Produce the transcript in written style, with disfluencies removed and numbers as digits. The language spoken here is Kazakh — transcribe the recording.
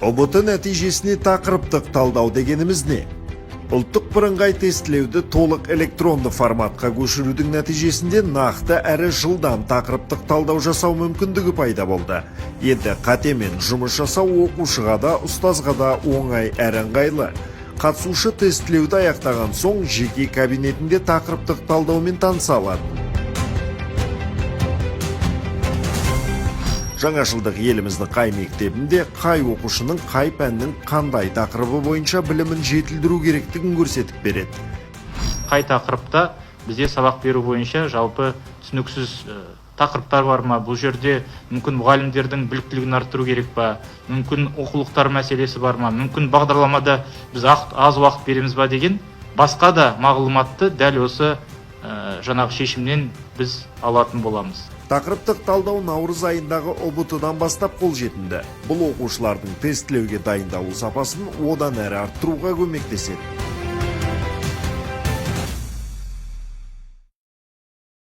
ОБТ нәтижесіне тақырыптық талдау дегеніміз не? Ұлттық бірыңғай тестілеуді толық электронды форматқа көшірудің нәтижесінде нақты әрі жылдам тақырыптық талдау жасау мүмкіндігі пайда болды. Енді қатемен жұмыс жасау оқушыға да, ұстазға да оңай әрі ыңғайлы. Қатысушы тестілеуді аяқтаған соң жеке кабинетінде тақырыптық талдаумен таныса алады. Жаңашылдық еліміздің қай мектебінде қай оқушының қай пәннің қандай тақырыбы бойынша білімін жетілдіру керектігін көрсетіп береді. Қай тақырыпта бізде сабақ беру бойынша жалпы түсініксіз тақырыптар бар ма? Бұл жерде мүмкін мұғалімдердің біліктілігін арттыру керек па? Мүмкін оқулықтар мәселесі бар ма? Мүмкін бағдарламада біз аз уақыт береміз ба деген басқа да мағлұматты дәл осы жаңағы шешімнен біз алатын боламыз. Тақырыптық талдау наурыз айындағы ОБТ-дан бастап қолжетімді. Бұл оқушылардың тестілеуге дайындалу сапасын одан әрі арттыруға көмектеседі.